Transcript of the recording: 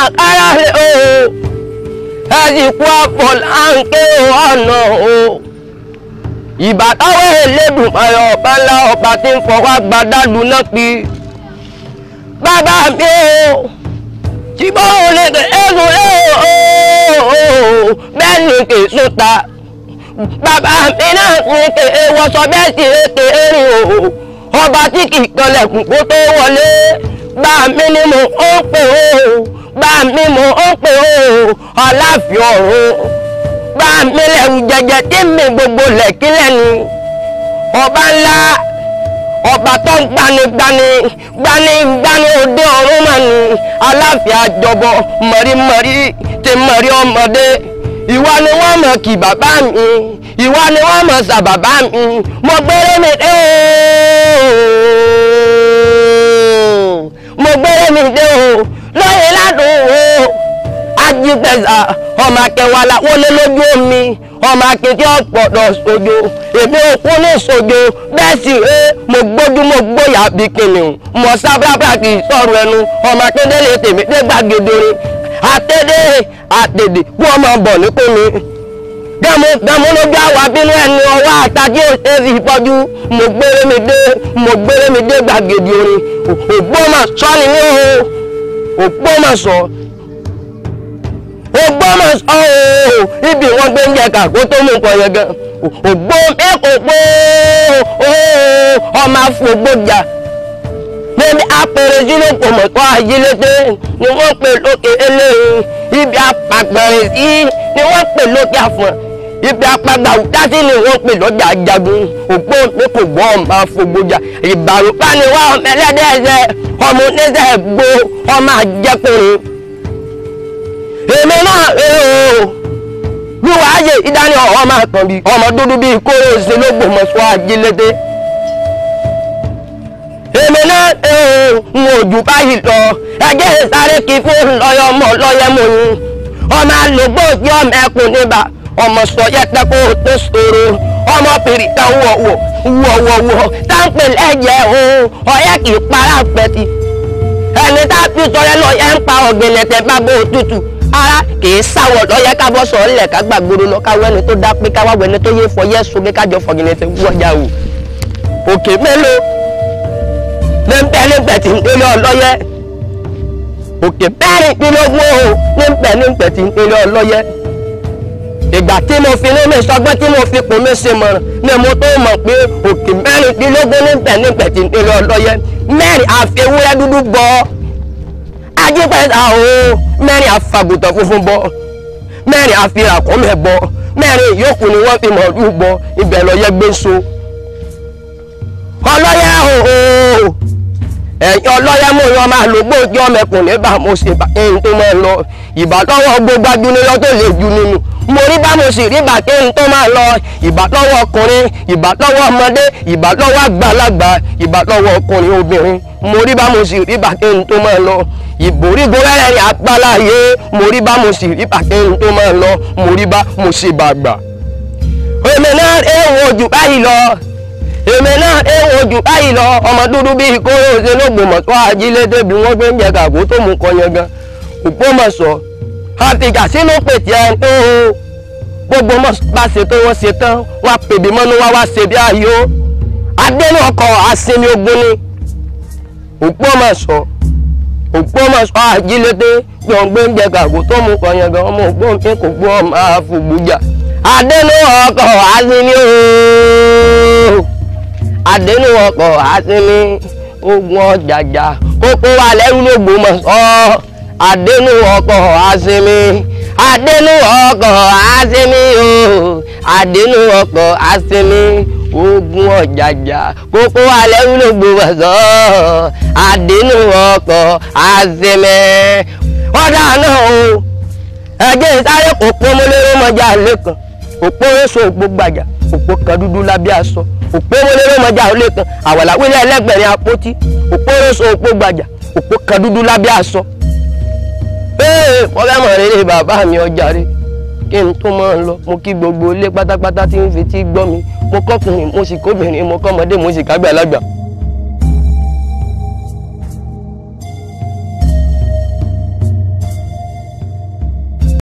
àkàrà o ẹ̀sìnkú àpọ̀ láǹkẹ́ ọ̀nà o ìbátáwọ̀ Elédùmarè ọba ńlá ọba tí ń fọwọ́ gbadálù náà pé bàbá mi o tí bó lè kè éṣù bẹ́ẹ̀ ni kè sùta bàbá mi náà ní kè wọ́sọ bẹ́ẹ̀ sì kè rìn o ọba tí kì í kanlẹ̀kùn kó tó wọlé bá mi ni mo ń pè o bá mi mo ń pè o Aláàfin ọ̀run bá mi lẹ́rù jẹjẹ tí mi gbogbo lẹ́kílẹ̀ ni ọba ńlá ọba tó ń gbani òde ọ̀run mà ní Aláàfin àjọbọ mọ̀rímọ̀rí ti mọ̀rí ọmọdé ìwà ni wọ́n mọ̀ kí bàbá mi ìwà ni wọ́n mọ̀ sà bàbá mi mo gbére mi dé o mo gbére mi dé o lóye ládùn o ajígbẹ̀sà ọmọ akẹwàlà wọlé lójú omi ọmọ akéde ọ̀pọ̀dọ̀ sojo èmi òkú ní sojo bẹ́ẹ̀ sì ré mo gbójú mo gbóyà bí kìnìún mo sábàbà kì í sọ̀rọ̀ ẹnu ọmọ akéde lè tèmi dé gbàgede rẹ àtẹ̀dẹ̀ kú ọmọ bọ̀ ní pé mi gbẹmú lójú àwọn abínú ẹni ọwọ́ àtàkì òṣèré ìpọ́jú mo gbére mi dé gbàgede orin Ògbómọ̀ṣọ́ ni mí o Ògbómọ̀ṣọ́ ibi wọn gbé ń jẹ kàkó tó mú nǹkan yẹn gan Ògbómọ̀ṣọ́ ọmọ afọgbọjà níbi apẹrẹ sínú kòmọ̀tọ́ ajílété ni wọ́n pè lókè eléyìí ibi apàgbẹ̀rẹ̀ sí ni wọ́n pè lókè àfọ̀n ibi apàgbàwùdásí ni wọ́n pè lọ́jà ajagun Ògbómọ̀ṣọ́ ọmọ afọgbọjà ìbàrúpá ni wọ́n ọmọ ẹlẹ́dẹ̀ẹ́sẹ̀ ọmọ oníṣẹ́ gbó ọmọ àjẹkùnrin èmi náà wíwá ayé ìdání ọmọ àkànbí ọmọ dúdú bíi kóró ṣe l'Ógbómọ̀ṣọ́ ajílété èmi náà ń ojú báyìí lọ ẹjẹ́ ìsáré kí fún lọ́yọ́ mọ́ lọ́yẹ́ mọ́ ni ọmọ àlògbò tí ọmọ ẹkùn níbà ọmọ sọyẹ tẹkọ tó ṣòro ọmọ pèrìtà wọ̀wọ̀wọ̀ táǹpẹ̀ lẹ́jẹ̀ ọyẹ́ kì í para pẹ̀tì ẹni tá a fi sọyẹ lọ́yẹ́ ń pa ọ̀gẹ̀lẹ̀tẹ̀ bá bó tutù ara kì í sáwọ̀ lọ́yẹ́ kábọ̀ sọ̀ ńlẹ̀ ká gbàgbóró lọ káwọ́ ẹni tó dá pé káwọ́ ẹni tó yé fọyẹ́ sókè kájọ fọ̀gẹ̀lẹ̀tẹ̀ wọ́jà o òkè mélòó níbẹ̀ tí ń pélé ọlọ́yẹ òkè mẹ́rìndínlógún o níbẹ̀ tí ń pélé ọlọ́yẹ ìgbà tí mo fi ní mi sọgbọ́n tí mo fi kún mi ṣe mọ̀ràn ni mo tó mọ̀ pé òkè mẹ́rìndínlógún níbẹ̀ tí ń pélé ọlọ́yẹ mẹ́rin àfi ewúrẹ́ dúdú bọ́ ajígbẹ́sà o mẹ́rin àfàgùtàn funfun bọ́ mẹ́rin àfi ràkúnmí bọ́ mẹ́rin ìyókù ni wọ́n fi mọ̀ọ́dún bọ́ ibẹ̀ lọ́yẹ gbé so ọlọ́yẹ o ẹ̀yin ọlọ́yẹ mú yan máa lò gbòógì ọmọ ẹkùn níbà mo sì bá ẹni tó máa lọ ìbá lọ́wọ́ gbogbo ajúnilọ́ tó lè ju nínú mo rí bá mo sì rí bá kéhìn tó máa lọ ìbá lọ́wọ́ ọkùnrin ìbá lọ́wọ́ ọmọdé ìbá lọ́wọ́ àgbàlagbà ìbá lọ́wọ́ ọkùnrin obìnrin mo rí bá mo sì rí bá kéhìn tó máa lọ ìbòrígo rẹ́rìn àgbáláyé mo rí bá mo sì rí bá kéhìn tó máa lọ mo rí bá mo sì bàgbà èmi náà èèwọ̀ ojú báyìí lọ èmi náà èèwọ̀ ojú báyìí lọ ọmọ dúdú bíi kóró ṣe l'Ógbómọ̀ṣọ́ ajílété bí wọ́n gbé ń jẹ kàkó tó mú kọ yẹn gan Ògbómọ̀ṣọ́ àfìgà sínú pètè ẹ̀ gbogbo bá ṣe tó wọ́n ṣe tán wọ́n á pèbí mọ́nú wá ṣe bí ayò adénú ọkọ̀ àsinmi ogun ni Ògbómọ̀ṣọ́ ajílété bí wọ́n gbé ń jẹ kàkó tó mú kọ yẹn gan ọmọ Ògbómọ̀ṣọ́ kò gbọ́ ọmọ àfọ̀gbùjà adénú ọkọ̀ àsinmi adénú ọkọ̀ àsinmi ogun ọ̀jàjà kókó wà lẹ́rú l'Ógbómọ̀ṣọ́ adénú ọkọ̀ àsinmi adénú ọkọ̀ àsinmi o adénú ọkọ̀ àsinmi ogun ọ̀jàjà kókó wà lẹ́rú l'Ógbómọ̀ṣọ́ adénú ọkọ̀ àsinmi ọ̀dà náà o ẹgbẹ́ ìsáré kò pọ́n mọ́lẹ́rọ́ mọ́jà lẹ́kan òpó oṣù ògbógbàjà òpó kan dúdú lábẹ́ aṣọ òpó mọ́lẹ́rọ́ mọ́jà lẹ́kan àwàláwílẹ̀ ẹlẹ́gbẹ̀rin apótí òpó oṣù ògbógbàjà òpó kan dúdú lábẹ́ aṣọ. wọ́n fẹ́ mọ̀ rere bàbá mi ọjà rẹ̀ kí n tó máa ń lọ mo kí gbogbo ilé pátápátá tí ń fi tí gbọ́ mi mo kọ́kùnrin mo sì kóbìnrin mo kọ́mọdé mo sì kágbàlagbà.